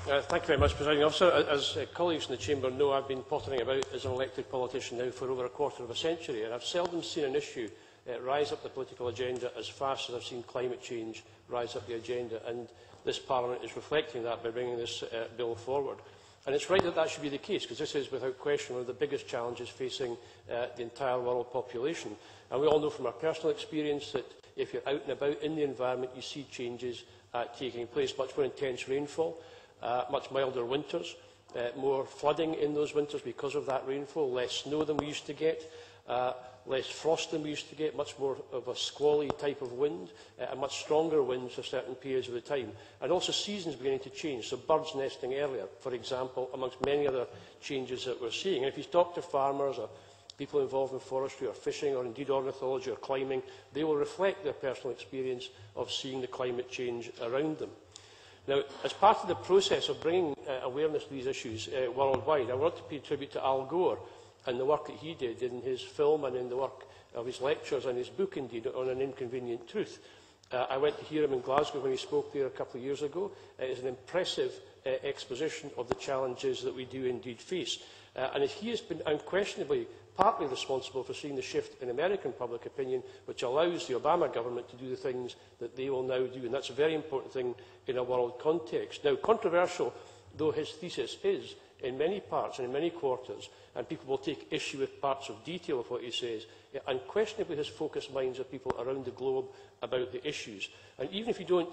Thank you very much, Presiding Officer. As colleagues in the Chamber know, I've been pottering about as an elected politician now for over a quarter of a century, and I've seldom seen an issue rise up the political agenda as fast as I've seen climate change rise up the agenda, and this Parliament is reflecting that by bringing this bill forward. And it's right that that should be the case, because this is without question one of the biggest challenges facing the entire world population. And we all know from our personal experience that if you're out and about in the environment, you see changes taking place, much more intense rainfall, much milder winters, more flooding in those winters because of that rainfall, less snow than we used to get, less frost than we used to get, much more of a squally type of wind, and much stronger winds for certain periods of the time. And also seasons beginning to change, so birds nesting earlier, for example, amongst many other changes that we're seeing. And if you talk to farmers or people involved in forestry or fishing or indeed ornithology or climbing, they will reflect their personal experience of seeing the climate change around them. Now, as part of the process of bringing awareness to these issues worldwide, I want to pay tribute to Al Gore and the work that he did in his film and in the work of his lectures and his book, indeed, on An Inconvenient Truth. I went to hear him in Glasgow when he spoke there a couple of years ago. It is an impressive exposition of the challenges that we do indeed face. And he has been unquestionably partly responsible for seeing the shift in American public opinion, which allows the Obama government to do the things that they will now do. And that's a very important thing in a world context. Now, controversial though his thesis is in many parts and in many quarters, and people will take issue with parts of detail of what he says, it unquestionably has focused minds of people around the globe about the issues. And even if you don't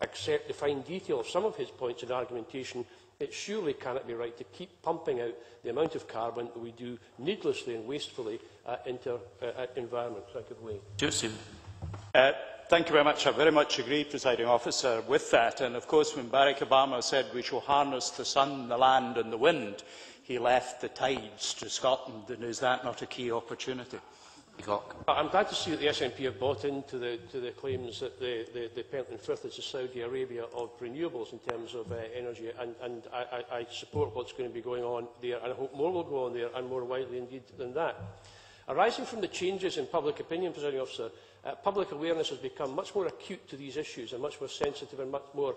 accept the fine detail of some of his points in argumentation, it surely cannot be right to keep pumping out the amount of carbon that we do needlessly and wastefully into environments. Joseph. Thank you very much. I very much agree, Presiding Officer, with that. And of course, when Barack Obama said we shall harness the sun, the land and the wind, he left the tides to Scotland. And is that not a key opportunity? Peacock. I'm glad to see that the SNP have bought into the claims that the Pentland Firth is the Saudi Arabia of renewables in terms of energy, and I support what's going to be going on there, and I hope more will go on there, and more widely indeed than that. Arising from the changes in public opinion, Presiding Officer, public awareness has become much more acute to these issues and much more sensitive and much more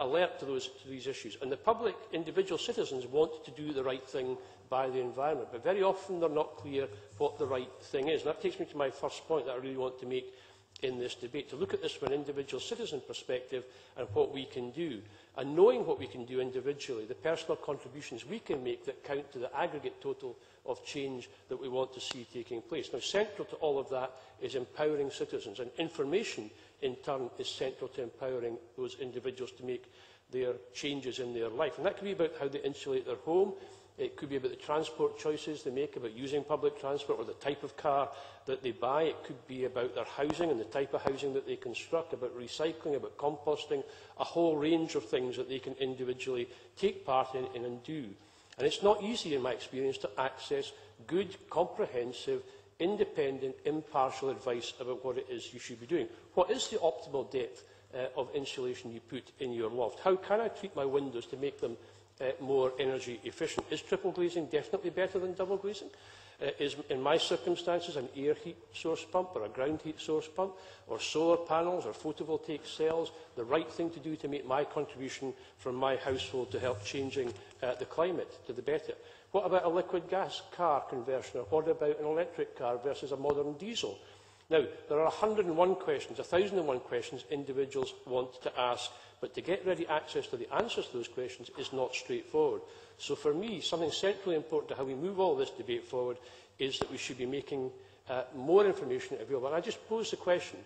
alert to these issues. And the public, individual citizens, want to do the right thing by the environment, but very often they're not clear what the right thing is. And that takes me to my first point that I really want to make in this debate, to look at this from an individual citizen perspective and what we can do. And knowing what we can do individually, the personal contributions we can make that count to the aggregate total of change that we want to see taking place. Now, central to all of that is empowering citizens, and information, in turn, is central to empowering those individuals to make their changes in their life. And that could be about how they insulate their home. It could be about the transport choices they make, about using public transport or the type of car that they buy. It could be about their housing and the type of housing that they construct, about recycling, about composting, a whole range of things that they can individually take part in and do. And it's not easy, in my experience, to access good, comprehensive, independent, impartial advice about what it is you should be doing. What is the optimal depth of insulation you put in your loft? How can I treat my windows to make them more energy efficient? Is triple glazing definitely better than double glazing? Is, in my circumstances, an air heat source pump or a ground heat source pump or solar panels or photovoltaic cells the right thing to do to make my contribution from my household to help changing the climate to the better? What about a liquid gas car conversion, or what about an electric car versus a modern diesel? Now, there are 101 questions, 1,001 questions individuals want to ask, but to get ready access to the answers to those questions is not straightforward. So for me, something centrally important to how we move all this debate forward is that we should be making more information available. And I just pose the question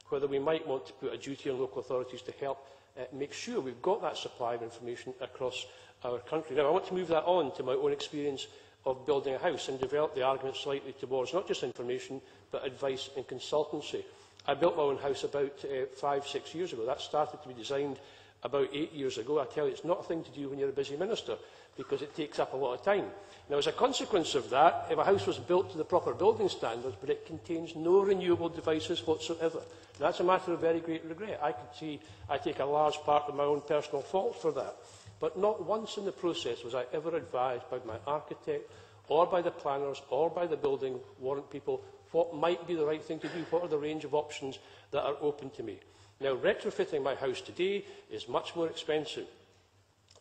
whether we might want to put a duty on local authorities to help make sure we've got that supply of information across our country. Now, I want to move that on to my own experience of building a house and develop the argument slightly towards not just information, but advice and consultancy. I built my own house about 5-6 years ago. That started to be designed about 8 years ago. I tell you, it's not a thing to do when you're a busy minister, because it takes up a lot of time. Now, as a consequence of that, if a house was built to the proper building standards, but it contains no renewable devices whatsoever, that's a matter of very great regret. I could see I take a large part of my own personal fault for that. But not once in the process was I ever advised by my architect or by the planners or by the building warrant people what might be the right thing to do, what are the range of options that are open to me. Now, retrofitting my house today is much more expensive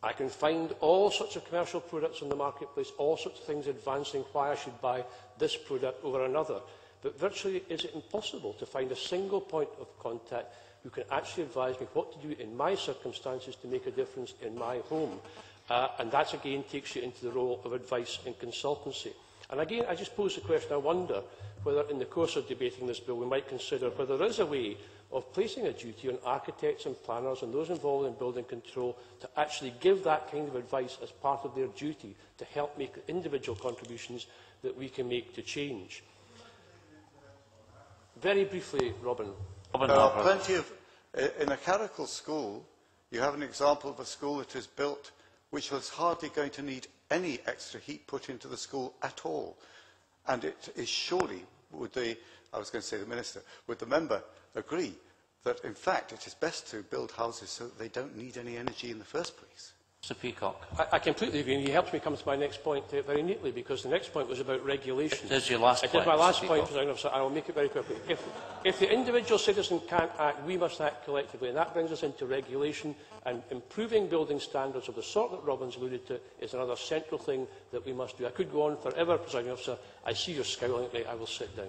I can find all sorts of commercial products in the marketplace, all sorts of things advancing why I should buy this product over another. But virtually, is it impossible to find a single point of contact who can actually advise me what to do in my circumstances to make a difference in my home? And that, again, takes you into the role of advice and consultancy. And again, I just pose the question, I wonder whether in the course of debating this bill we might consider whether there is a way of placing a duty on architects and planners and those involved in building control to actually give that kind of advice as part of their duty to help make individual contributions that we can make to change. Very briefly, Robin. There are plenty of... In a Carrickle school, you have an example of a school that is built which was hardly going to need any extra heat put into the school at all. And it is surely, would the, I was going to say the Minister, would the member agree that, in fact, it is best to build houses so that they don't need any energy in the first place? Sir Peacock. I completely agree, and you helped me come to my next point very neatly, because the next point was about regulation. It is your last point. It is my last point, so I will make it very quickly. If the individual citizen can't act, we must act collectively, and that brings us into regulation, and improving building standards of the sort that Robin's alluded to is another central thing that we must do. I could go on forever, Presiding Officer. I see you're scowling at me. I will sit down.